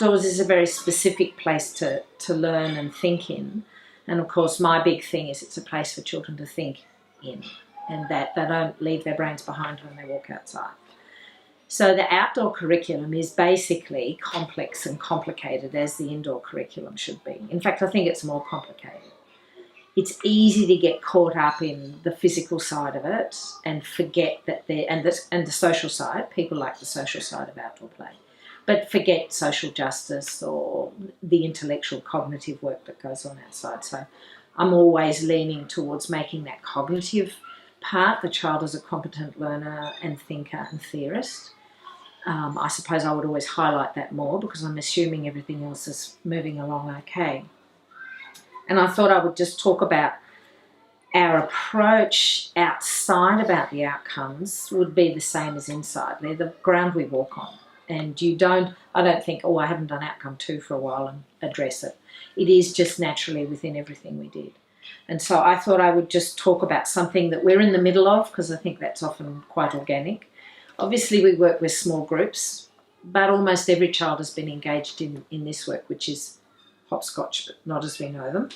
outdoors is a very specific place to learn and think in. And of course, my big thing is it's a place for children to think in, and that they don't leave their brains behind when they walk outside. So the outdoor curriculum is basically complex and complicated as the indoor curriculum should be. In fact, I think it's more complicated. It's easy to get caught up in the physical side of it and forget that and the social side. People like the social side of outdoor play, but forget social justice or the intellectual cognitive work that goes on outside. So I'm always leaning towards making that cognitive part, the child as a competent learner and thinker and theorist. I suppose I would always highlight that more because I'm assuming everything else is moving along okay. And I thought I would just talk about our approach outside about the outcomes would be the same as inside. They're the ground we walk on. And I don't think, I haven't done outcome 2 for a while and address it. It is just naturally within everything we did. And so I thought I would just talk about something that we're in the middle of, because I think that's often quite organic. Obviously, we work with small groups, but almost every child has been engaged in this work, which is hopscotch, but not as we know them.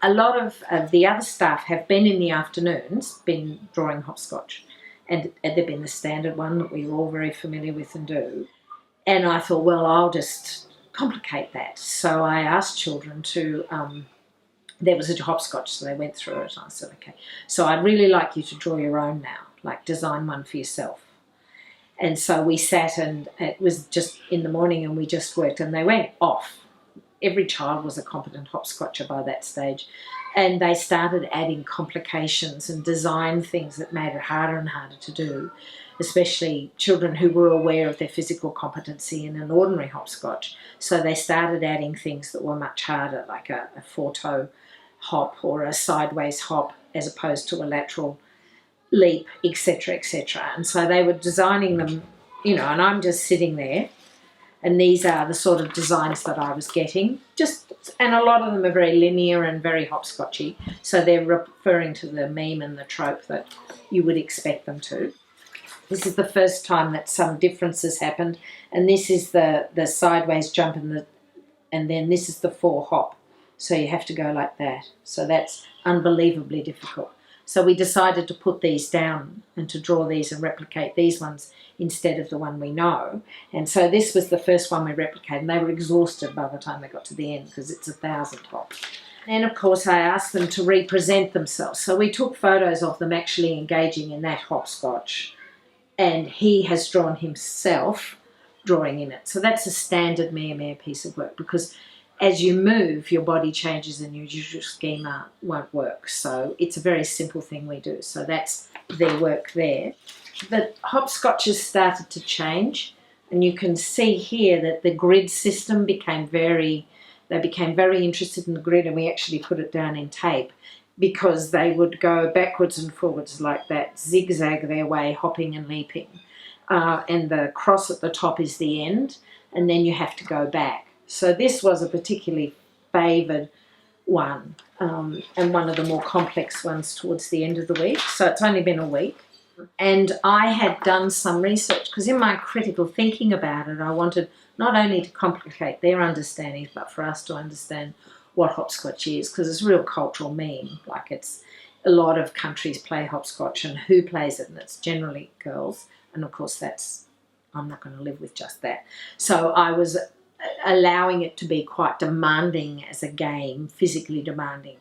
A lot of the other staff have been in the afternoons, been drawing hopscotch, and they've been the standard one that we're all very familiar with and do. And I thought, well, I'll just complicate that. So I asked children to, there was a hopscotch, so they went through it, and I said, okay, so I'd really like you to draw your own now, like design one for yourself. And so we sat, and it was just in the morning, and we just worked, and they went off. Every child was a competent hopscotcher by that stage, and they started adding complications and design things that made it harder and harder to do, especially children who were aware of their physical competency in an ordinary hopscotch. So they started adding things that were much harder, like a 4-toe hop or a sideways hop as opposed to a lateral leap, etc., etc. And so they were designing them, and I'm just sitting there. And these are the sort of designs that I was getting. And a lot of them are very linear and very hopscotchy. So they're referring to the meme and the trope that you would expect them to. This is the first time that some differences happened. And this is the sideways jump and then this is the 4 hop. So you have to go like that. So that's unbelievably difficult. So we decided to put these down and to draw these and replicate these ones instead of the one we know. And so this was the first one we replicated, and they were exhausted by the time they got to the end because it's 1,000 hops. And of course I asked them to represent themselves. So we took photos of them actually engaging in that hopscotch, and he has drawn himself drawing in it. So that's a standard Mia piece of work, because as you move, your body changes and your usual schema won't work. So it's a very simple thing we do. So that's their work there. The hopscotches started to change, and you can see here that the grid system became very interested in the grid, and we actually put it down in tape because they would go backwards and forwards like that, zigzag their way, hopping and leaping. And the cross at the top is the end, and then you have to go back. So this was a particularly favoured one, and one of the more complex ones towards the end of the week. So it's only been a week. And I had done some research because in my critical thinking about it, I wanted not only to complicate their understandings, but for us to understand what hopscotch is, because it's a real cultural meme. Like, it's a lot of countries play hopscotch and who plays it, and it's generally girls. And of course I'm not going to live with just that. So I was allowing it to be quite demanding as a game, physically demanding.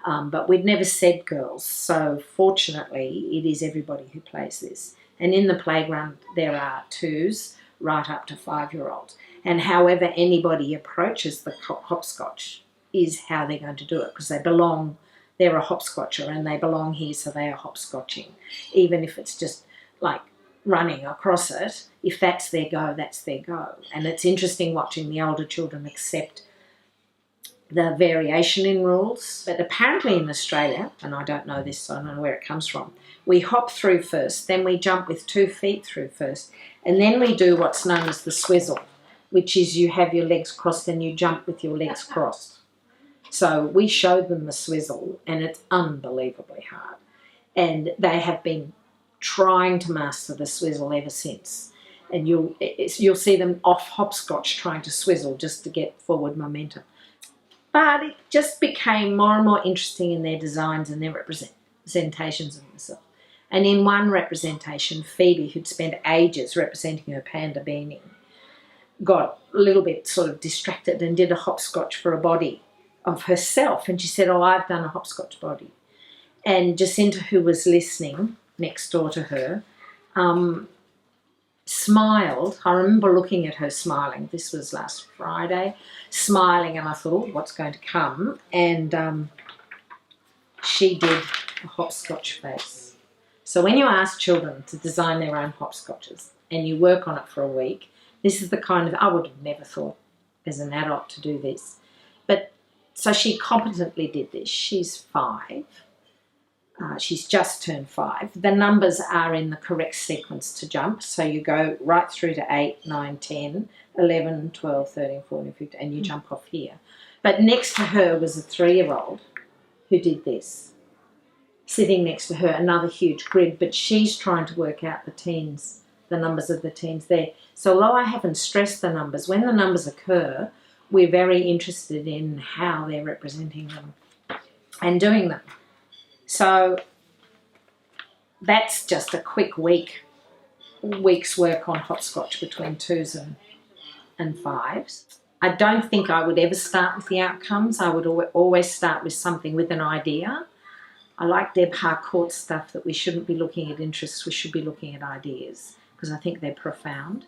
But we'd never said girls, so fortunately it is everybody who plays this. And in the playground there are 2s right up to 5-year-olds. And however anybody approaches the hopscotch is how they're going to do it, because they're a hopscotcher and they belong here, so they are hopscotching. Even if it's just like running across it, if that's their go, that's their go. And it's interesting watching the older children accept the variation in rules. But apparently in Australia, and I don't know this, so I don't know where it comes from, we hop through first, then we jump with 2 feet through first, and then we do what's known as the swizzle, which is you have your legs crossed and you jump with your legs crossed. So we showed them the swizzle, and it's unbelievably hard. And they have been trying to master the swizzle ever since. and you'll see them off hopscotch trying to swizzle just to get forward momentum. But it just became more and more interesting in their designs and their representations of themselves. And in one representation, Phoebe, who'd spent ages representing her panda beanie, got a little bit sort of distracted and did a hopscotch for a body of herself. And she said, oh, I've done a hopscotch body. And Jacinta, who was listening next door to her, smiled. I remember looking at her smiling. This was last Friday, smiling, and I thought, oh, what's going to come? And she did a hopscotch face. So when you ask children to design their own hopscotches and you work on it for a week, this is the kind of, I would have never thought as an adult to do this. But so she competently did this. She's 5. She's just turned 5. The numbers are in the correct sequence to jump. So you go right through to 8, 9, 10, 11, 12, 13, 14, 15, and you jump off here. But next to her was a 3-year-old who did this. Sitting next to her, another huge grid, but she's trying to work out the teens, the numbers of the teens there. So although I haven't stressed the numbers, when the numbers occur, we're very interested in how they're representing them and doing them. So that's just a quick week's work on hopscotch between 2s and 5s. I don't think I would ever start with the outcomes. I would always start with something, with an idea. I like Deb Harcourt's stuff that we shouldn't be looking at interests, we should be looking at ideas, because I think they're profound.